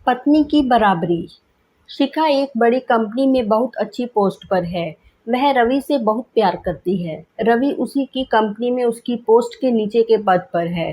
पत्नी की बराबरी। शिखा एक बड़ी कंपनी में बहुत अच्छी पोस्ट पर है। वह रवि से बहुत प्यार करती है। रवि उसी की कंपनी में उसकी पोस्ट के नीचे के पद पर है,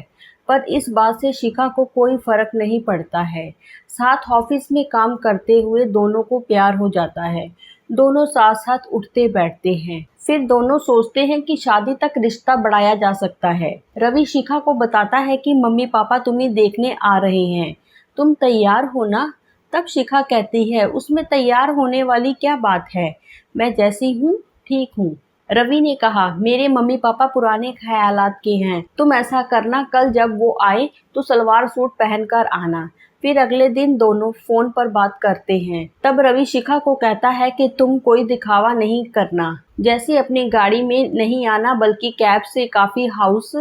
पर इस बात से शिखा को कोई फर्क नहीं पड़ता है। साथ ऑफिस में काम करते हुए दोनों को प्यार हो जाता है। दोनों साथ साथ उठते बैठते हैं। फिर दोनों सोचते हैं कि शादी तक रिश्ता बढ़ाया जा सकता है। रवि शिखा को बताता है कि मम्मी पापा तुम्हें देखने आ रहे हैं, तुम तैयार हो ना? तब शिखा कहती है, उसमें तैयार होने वाली क्या बात है, मैं जैसी हूँ ठीक हूँ। रवि ने कहा, मेरे मम्मी पापा पुराने ख्यालात के हैं, तुम ऐसा करना, कल जब वो आए तो सलवार सूट पहनकर आना। फिर अगले दिन दोनों फोन पर बात करते हैं। तब रवि शिखा को कहता है कि तुम कोई दिखावा नहीं करना, जैसे अपनी गाड़ी में नहीं आना बल्कि कैब से कॉफी हाउस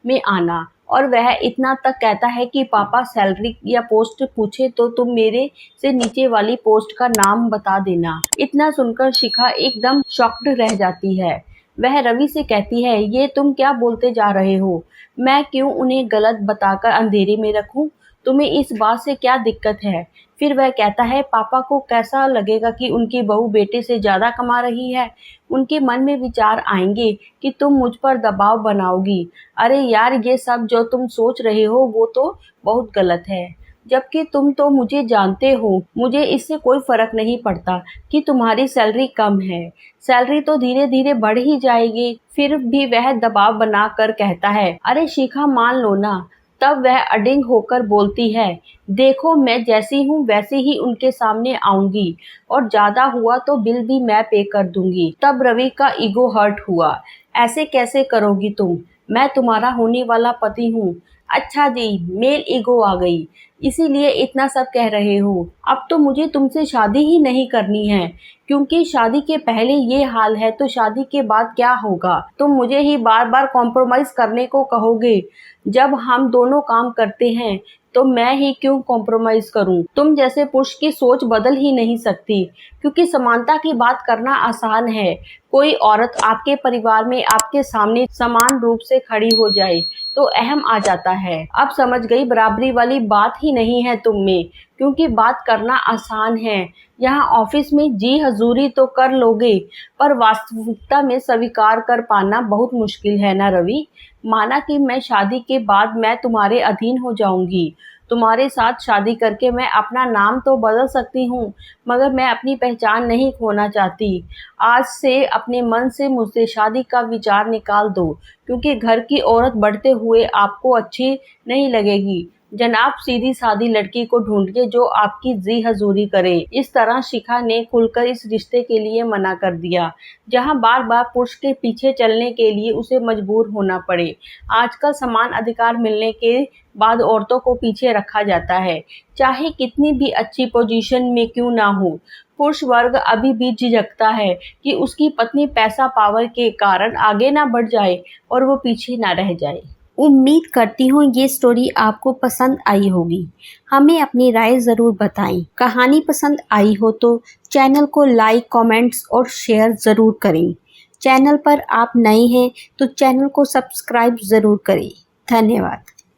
में आना। और वह इतना तक कहता है कि पापा सैलरी या पोस्ट पूछे तो तुम मेरे से नीचे वाली पोस्ट का नाम बता देना। इतना सुनकर शिखा एकदम शॉक्ड रह जाती है। वह रवि से कहती है, ये तुम क्या बोलते जा रहे हो? मैं क्यों उन्हें गलत बताकर अंधेरे में रखूं? तुम्हें इस बात से क्या दिक्कत है? फिर वह कहता है, पापा को कैसा लगेगा कि उनकी बहू बेटे से ज़्यादा कमा रही है? उनके मन में विचार आएंगे कि तुम मुझ पर दबाव बनाओगी। अरे यार, ये सब जो तुम सोच रहे हो वो तो बहुत गलत है। जबकि तुम तो मुझे जानते हो, मुझे इससे कोई फर्क नहीं पड़ता कि तुम्हारी सैलरी कम है। सैलरी तो धीरे धीरे बढ़ ही जाएगी। फिर भी वह दबाव बनाकर कहता है, अरे शिखा मान लो ना। तब वह अडिंग होकर बोलती है, देखो मैं जैसी हूँ वैसे ही उनके सामने आऊंगी, और ज्यादा हुआ तो बिल भी मैं पे कर दूंगी। तब रवि का ईगो हर्ट हुआ। ऐसे कैसे करोगी तुम? मैं तुम्हारा होने वाला पति हूँ। अच्छा जी, मेल ईगो आ गई, इसीलिए इतना सब कह रहे हो। अब तो मुझे तुमसे शादी ही नहीं करनी है, क्योंकि शादी के पहले ये हाल है तो शादी के बाद क्या होगा? तुम मुझे ही बार बार कॉम्प्रोमाइज करने को कहोगे। जब हम दोनों काम करते हैं तो मैं ही क्यों कॉम्प्रोमाइज करूं? तुम जैसे पुरुष की सोच बदल ही नहीं सकती, क्योंकि समानता की बात करना आसान है। कोई औरत आपके परिवार में आपके सामने समान रूप से खड़ी हो जाए तो अहम आ जाता है। अब समझ गई, बराबरी वाली बात ही नहीं है तुम में, क्योंकि बात करना आसान है। यहाँ ऑफिस में जी हजूरी तो कर लोगे, पर वास्तविकता में स्वीकार कर पाना बहुत मुश्किल है ना रवि। माना कि मैं शादी के बाद मैं तुम्हारे अधीन हो जाऊंगी। तुम्हारे साथ शादी करके मैं अपना नाम तो बदल सकती हूँ, मगर मैं अपनी पहचान नहीं खोना चाहती। आज से अपने मन से मुझसे शादी का विचार निकाल दो, क्योंकि घर की औरत बढ़ते हुए आपको अच्छी नहीं लगेगी। जनाब, सीधी सादी लड़की को ढूंढिए जो आपकी जी हजूरी करे। इस तरह शिखा ने खुलकर इस रिश्ते के लिए मना कर दिया, जहां बार बार पुरुष के पीछे चलने के लिए उसे मजबूर होना पड़े। आजकल समान अधिकार मिलने के बाद औरतों को पीछे रखा जाता है, चाहे कितनी भी अच्छी पोजीशन में क्यों ना हो। पुरुष वर्ग अभी भी झिझकता है कि उसकी पत्नी पैसा पावर के कारण आगे ना बढ़ जाए और वो पीछे ना रह जाए। उम्मीद करती हूँ ये स्टोरी आपको पसंद आई होगी। हमें अपनी राय ज़रूर बताएं। कहानी पसंद आई हो तो चैनल को लाइक, कमेंट्स और शेयर ज़रूर करें। चैनल पर आप नए हैं तो चैनल को सब्सक्राइब ज़रूर करें। धन्यवाद।